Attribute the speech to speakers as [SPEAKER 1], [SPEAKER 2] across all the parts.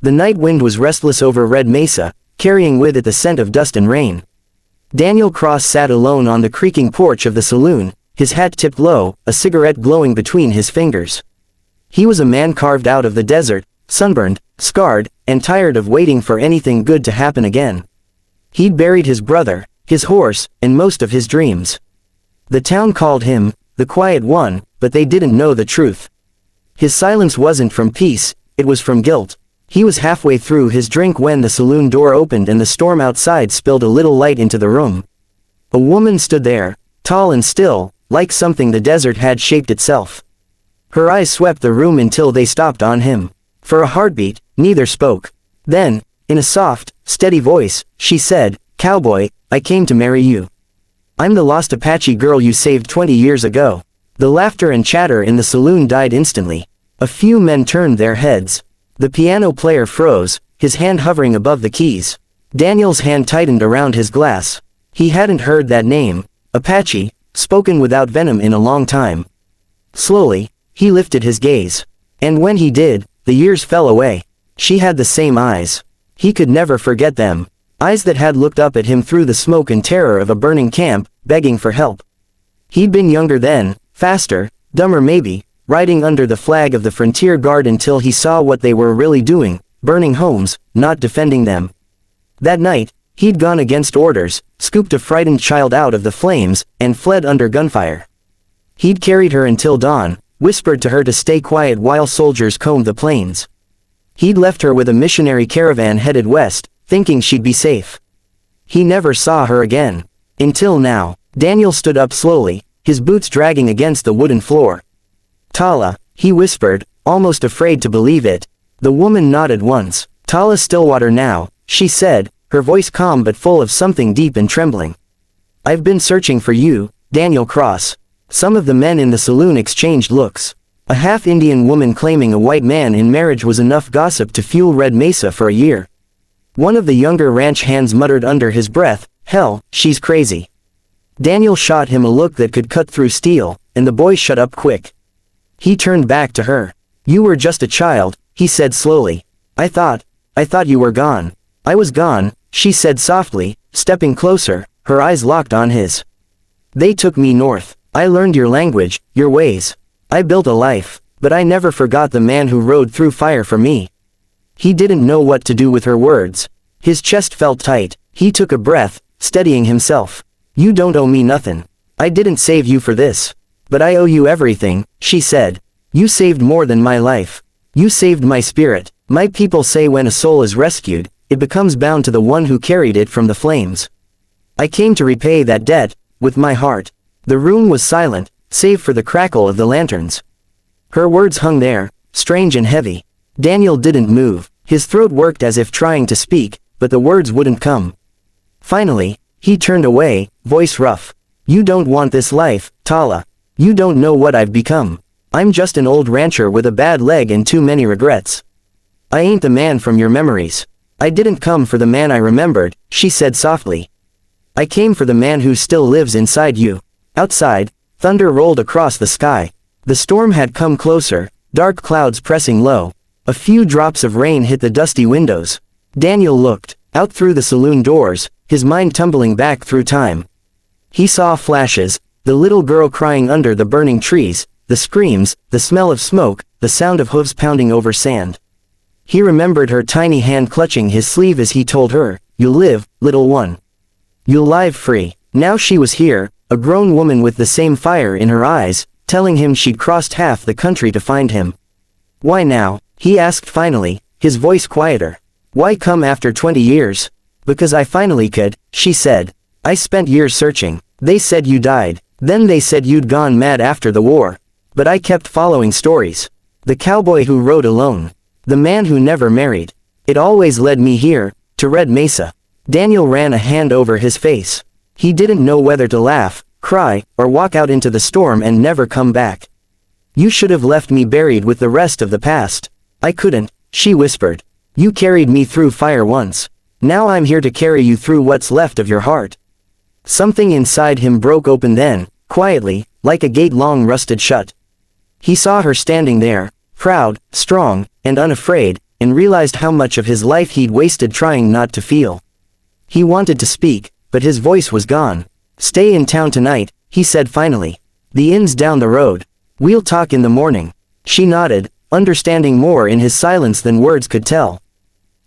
[SPEAKER 1] The night wind was restless over Red Mesa, carrying with it the scent of dust and rain. Daniel Cross sat alone on the creaking porch of the saloon, his hat tipped low, a cigarette glowing between his fingers. He was a man carved out of the desert, sunburned, scarred, and tired of waiting for anything good to happen again. He'd buried his brother, his horse, and most of his dreams. The town called him the Quiet One, but they didn't know the truth. His silence wasn't from peace, it was from guilt. He was halfway through his drink when the saloon door opened and the storm outside spilled a little light into the room. A woman stood there, tall and still, like something the desert had shaped itself. Her eyes swept the room until they stopped on him. For a heartbeat, neither spoke. Then, in a soft, steady voice, she said, "Cowboy, I came to marry you. I'm the lost Apache girl you saved 20 years ago." The laughter and chatter in the saloon died instantly. A few men turned their heads. The piano player froze, his hand hovering above the keys. Daniel's hand tightened around his glass. He hadn't heard that name, Apache, spoken without venom in a long time. Slowly, he lifted his gaze. And when he did, the years fell away. She had the same eyes. He could never forget them. Eyes that had looked up at him through the smoke and terror of a burning camp, begging for help. He'd been younger then, faster, dumber maybe, riding under the flag of the frontier guard until he saw what they were really doing, burning homes, not defending them. That night, he'd gone against orders, scooped a frightened child out of the flames, and fled under gunfire. He'd carried her until dawn, whispered to her to stay quiet while soldiers combed the plains. He'd left her with a missionary caravan headed west, thinking she'd be safe. He never saw her again. Until now. Daniel stood up slowly, his boots dragging against the wooden floor. "Tala," he whispered, almost afraid to believe it. The woman nodded once. "Tala Stillwater now," she said, her voice calm but full of something deep and trembling. "I've been searching for you, Daniel Cross." Some of the men in the saloon exchanged looks. A half-Indian woman claiming a white man in marriage was enough gossip to fuel Red Mesa for a year. One of the younger ranch hands muttered under his breath, "Hell, she's crazy." Daniel shot him a look that could cut through steel, and the boy shut up quick. He turned back to her. "You were just a child," he said slowly. I thought you were gone." "I was gone," she said softly, stepping closer, her eyes locked on his. "They took me north. I learned your language, your ways. I built a life, but I never forgot the man who rode through fire for me." He didn't know what to do with her words. His chest felt tight. He took a breath, steadying himself. "You don't owe me nothing. I didn't save you for this. But I owe you everything," she said. "You saved more than my life. You saved my spirit." My people say when a soul is rescued, it becomes bound to the one who carried it from the flames. I came to repay that debt, with my heart. The room was silent, save for the crackle of the lanterns. Her words hung there, strange and heavy. Daniel didn't move. His throat worked as if trying to speak, but the words wouldn't come. Finally, he turned away, voice rough. "You don't want this life, Tala. You don't know what I've become. I'm just an old rancher with a bad leg and too many regrets. I ain't the man from your memories. I didn't come for the man I remembered," she said softly. "I came for the man who still lives inside you." Outside, thunder rolled across the sky. The storm had come closer, dark clouds pressing low. A few drops of rain hit the dusty windows. Daniel looked out through the saloon doors, his mind tumbling back through time. He saw flashes, the little girl crying under the burning trees, the screams, the smell of smoke, the sound of hooves pounding over sand. He remembered her tiny hand clutching his sleeve as he told her, "You'll live, little one. You'll live free." Now she was here, a grown woman with the same fire in her eyes, telling him she'd crossed half the country to find him. "Why now?" he asked finally, his voice quieter. "Why come after 20 years? "Because I finally could," she said. "I spent years searching. They said you died. Then they said you'd gone mad after the war. But I kept following stories. The cowboy who rode alone. The man who never married. It always led me here, to Red Mesa." Daniel ran a hand over his face. He didn't know whether to laugh, cry, or walk out into the storm and never come back. "You should have left me buried with the rest of the past." "I couldn't," she whispered. "You carried me through fire once. Now I'm here to carry you through what's left of your heart." Something inside him broke open then, quietly, like a gate long rusted shut. He saw her standing there, proud, strong, and unafraid, and realized how much of his life he'd wasted trying not to feel. He wanted to speak, but his voice was gone. "Stay in town tonight," he said finally. "The inn's down the road. We'll talk in the morning." She nodded, understanding more in his silence than words could tell.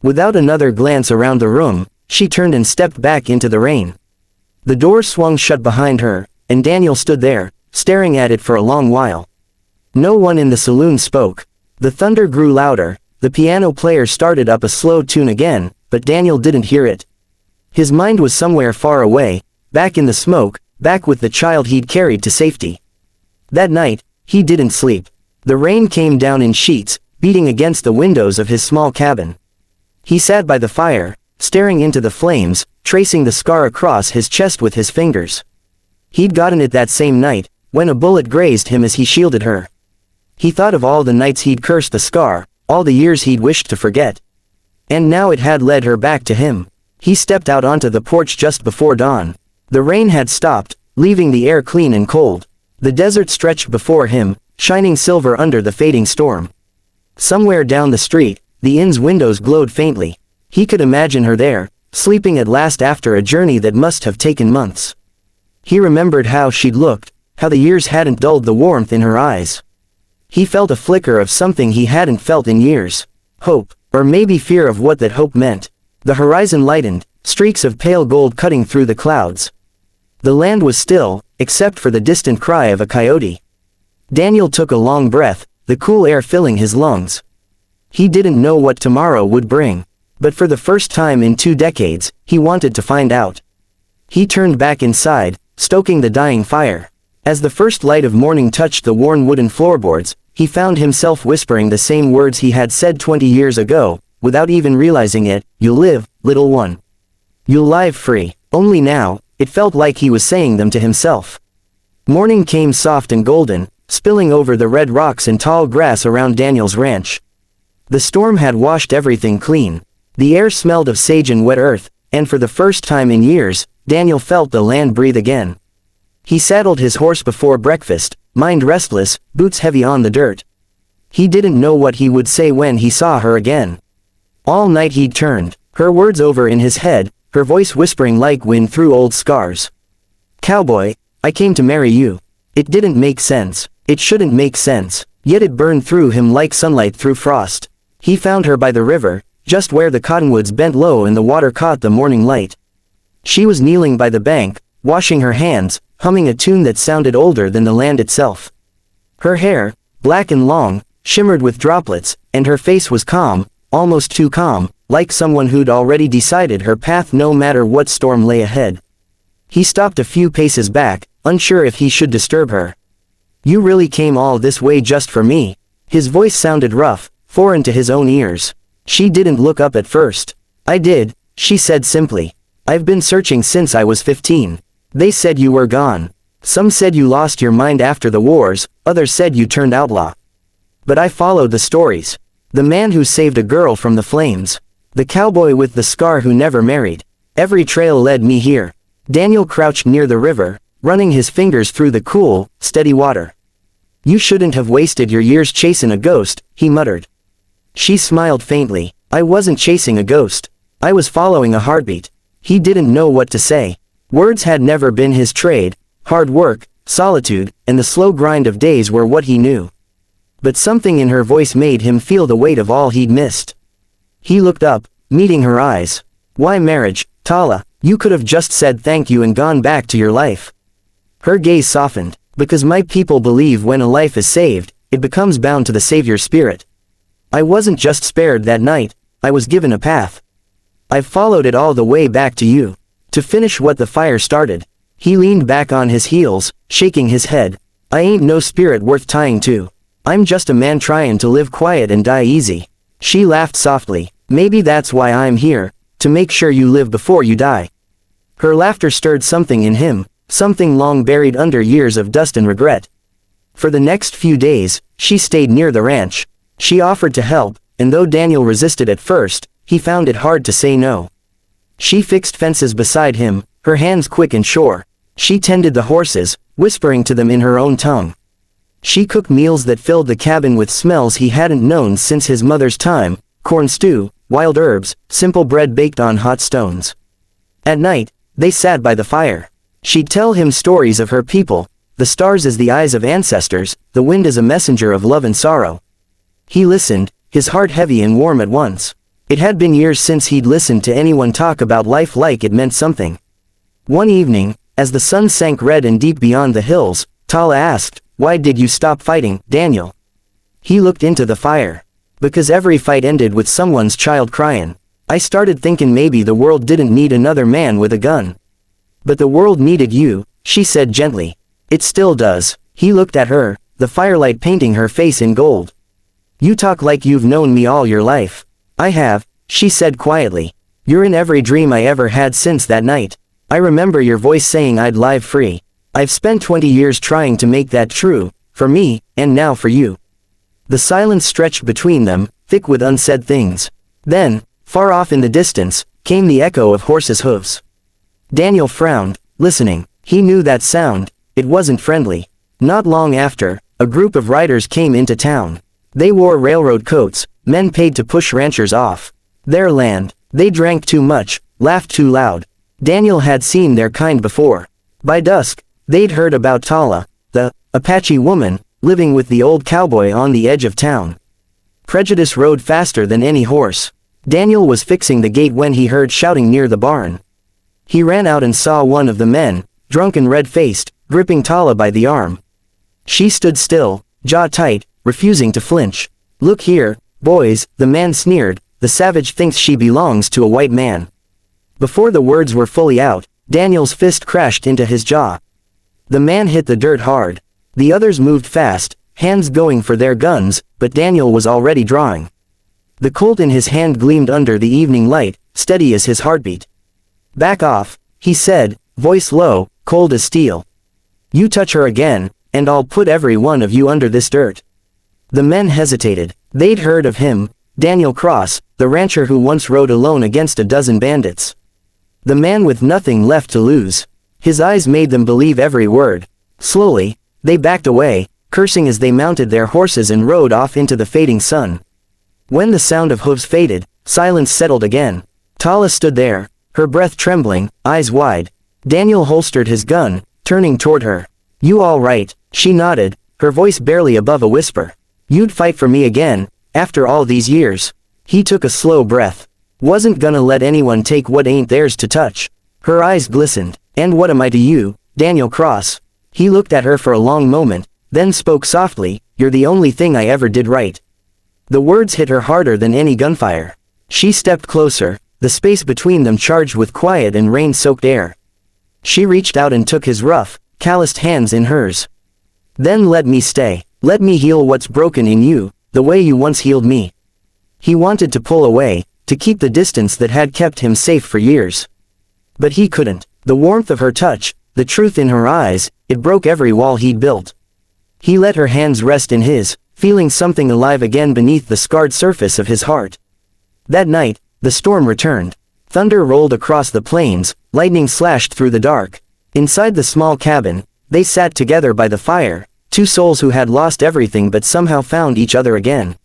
[SPEAKER 1] Without another glance around the room, she turned and stepped back into the rain. The door swung shut behind her, and Daniel stood there, staring at it for a long while. No one in the saloon spoke. The thunder grew louder, the piano player started up a slow tune again, but Daniel didn't hear it. His mind was somewhere far away, back in the smoke, back with the child he'd carried to safety. That night, he didn't sleep. The rain came down in sheets, beating against the windows of his small cabin. He sat by the fire, staring into the flames, tracing the scar across his chest with his fingers. He'd gotten it that same night, when a bullet grazed him as he shielded her. He thought of all the nights he'd cursed the scar, all the years he'd wished to forget. And now it had led her back to him. He stepped out onto the porch just before dawn. The rain had stopped, leaving the air clean and cold. The desert stretched before him, shining silver under the fading storm. Somewhere down the street, the inn's windows glowed faintly. He could imagine her there, sleeping at last after a journey that must have taken months. He remembered how she'd looked, how the years hadn't dulled the warmth in her eyes. He felt a flicker of something he hadn't felt in years. Hope, or maybe fear of what that hope meant. The horizon lightened, streaks of pale gold cutting through the clouds. The land was still, except for the distant cry of a coyote. Daniel took a long breath, the cool air filling his lungs. He didn't know what tomorrow would bring, but for the first time in 2 decades, he wanted to find out. He turned back inside, stoking the dying fire. As the first light of morning touched the worn wooden floorboards, he found himself whispering the same words he had said 20 years ago, without even realizing it. "You'll live, little one. You'll live free." Only now, it felt like he was saying them to himself. Morning came soft and golden, spilling over the red rocks and tall grass around Daniel's ranch. The storm had washed everything clean. The air smelled of sage and wet earth, and for the first time in years, Daniel felt the land breathe again. He saddled his horse before breakfast, mind restless, boots heavy on the dirt. He didn't know what he would say when he saw her again. All night he'd turned, her words over in his head, her voice whispering like wind through old scars. "Cowboy, I came to marry you." It didn't make sense. It shouldn't make sense. Yet it burned through him like sunlight through frost. He found her by the river, just where the cottonwoods bent low and the water caught the morning light. She was kneeling by the bank, washing her hands, humming a tune that sounded older than the land itself. Her hair, black and long, shimmered with droplets, and her face was calm, almost too calm, like someone who'd already decided her path no matter what storm lay ahead. He stopped a few paces back, unsure if he should disturb her. "You really came all this way just for me?" His voice sounded rough, foreign to his own ears. She didn't look up at first. "I did," she said simply. "I've been searching since I was 15. They said you were gone. Some said you lost your mind after the wars, others said you turned outlaw. But I followed the stories. The man who saved a girl from the flames. The cowboy with the scar who never married. Every trail led me here." Daniel crouched near the river, running his fingers through the cool, steady water. "You shouldn't have wasted your years chasing a ghost," he muttered. She smiled faintly. "I wasn't chasing a ghost. I was following a heartbeat." He didn't know what to say. Words had never been his trade. Hard work, solitude, and the slow grind of days were what he knew. But something in her voice made him feel the weight of all he'd missed. He looked up, meeting her eyes. "Why marriage, Tala? You could have just said thank you and gone back to your life." Her gaze softened. "Because my people believe when a life is saved, it becomes bound to the Savior's spirit. I wasn't just spared that night, I was given a path. I've followed it all the way back to you. To finish what the fire started." He leaned back on his heels, shaking his head. "I ain't no spirit worth tying to. I'm just a man trying to live quiet and die easy." She laughed softly. "Maybe that's why I'm here, to make sure you live before you die." Her laughter stirred something in him, something long buried under years of dust and regret. For the next few days, she stayed near the ranch. She offered to help, and though Daniel resisted at first, he found it hard to say no. She fixed fences beside him, her hands quick and sure. She tended the horses, whispering to them in her own tongue. She cooked meals that filled the cabin with smells he hadn't known since his mother's time, corn stew, wild herbs, simple bread baked on hot stones. At night, they sat by the fire. She'd tell him stories of her people, the stars as the eyes of ancestors, the wind as a messenger of love and sorrow. He listened, his heart heavy and warm at once. It had been years since he'd listened to anyone talk about life like it meant something. One evening, as the sun sank red and deep beyond the hills, Tala asked, "Why did you stop fighting, Daniel?" He looked into the fire. "Because every fight ended with someone's child crying. I started thinking maybe the world didn't need another man with a gun. But the world needed you," she said gently. "It still does." He looked at her, the firelight painting her face in gold. "You talk like you've known me all your life." "I have," she said quietly. "You're in every dream I ever had since that night. I remember your voice saying I'd live free. I've spent 20 years trying to make that true, for me, and now for you." The silence stretched between them, thick with unsaid things. Then, far off in the distance, came the echo of horses' hooves. Daniel frowned, listening. He knew that sound. It wasn't friendly. Not long after, a group of riders came into town. They wore railroad coats, men paid to push ranchers off their land. They drank too much, laughed too loud. Daniel had seen their kind before. By dusk, they'd heard about Tala, the Apache woman, living with the old cowboy on the edge of town. Prejudice rode faster than any horse. Daniel was fixing the gate when he heard shouting near the barn. He ran out and saw one of the men, drunk and red-faced, gripping Tala by the arm. She stood still, jaw tight, refusing to flinch. "Look here, boys," the man sneered, "the savage thinks she belongs to a white man." Before the words were fully out, Daniel's fist crashed into his jaw. The man hit the dirt hard. The others moved fast, hands going for their guns, but Daniel was already drawing. The Colt in his hand gleamed under the evening light, steady as his heartbeat. "Back off," he said, voice low, cold as steel. "You touch her again, and I'll put every one of you under this dirt." The men hesitated. They'd heard of him, Daniel Cross, the rancher who once rode alone against a dozen bandits. The man with nothing left to lose. His eyes made them believe every word. Slowly, they backed away, cursing as they mounted their horses and rode off into the fading sun. When the sound of hooves faded, silence settled again. Tala stood there, her breath trembling, eyes wide. Daniel holstered his gun, turning toward her. "You all right?" She nodded, her voice barely above a whisper. "You'd fight for me again, after all these years?" He took a slow breath. "Wasn't gonna let anyone take what ain't theirs to touch." Her eyes glistened. "And what am I to you, Daniel Cross?" He looked at her for a long moment, then spoke softly, "You're the only thing I ever did right." The words hit her harder than any gunfire. She stepped closer, the space between them charged with quiet and rain-soaked air. She reached out and took his rough, calloused hands in hers. "Then let me stay. Let me heal what's broken in you, the way you once healed me." He wanted to pull away, to keep the distance that had kept him safe for years. But he couldn't. The warmth of her touch, the truth in her eyes, it broke every wall he'd built. He let her hands rest in his, feeling something alive again beneath the scarred surface of his heart. That night, the storm returned. Thunder rolled across the plains, lightning slashed through the dark. Inside the small cabin, they sat together by the fire, two souls who had lost everything but somehow found each other again.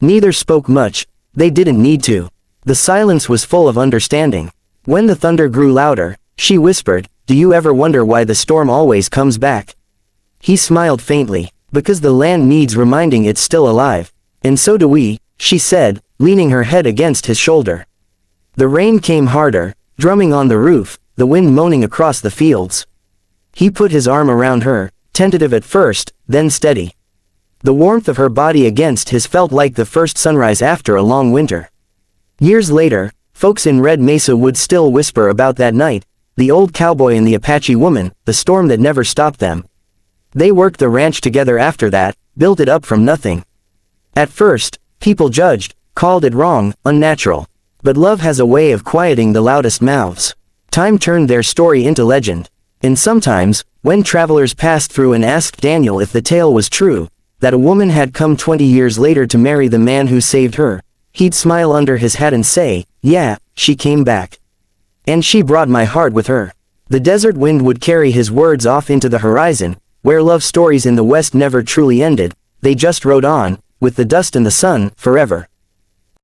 [SPEAKER 1] Neither spoke much, they didn't need to. The silence was full of understanding. When the thunder grew louder, she whispered, "Do you ever wonder why the storm always comes back?" He smiled faintly. "Because the land needs reminding it's still alive. And so do we," she said, leaning her head against his shoulder. The rain came harder, drumming on the roof, the wind moaning across the fields. He put his arm around her, tentative at first, then steady. The warmth of her body against his felt like the first sunrise after a long winter. Years later, folks in Red Mesa would still whisper about that night, the old cowboy and the Apache woman, the storm that never stopped them. They worked the ranch together after that, built it up from nothing. At first, people judged, called it wrong, unnatural. But love has a way of quieting the loudest mouths. Time turned their story into legend. And sometimes, when travelers passed through and asked Daniel if the tale was true, that a woman had come 20 years later to marry the man who saved her, he'd smile under his hat and say, "Yeah, she came back. And she brought my heart with her." The desert wind would carry his words off into the horizon, where love stories in the West never truly ended, they just rode on, with the dust and the sun, forever.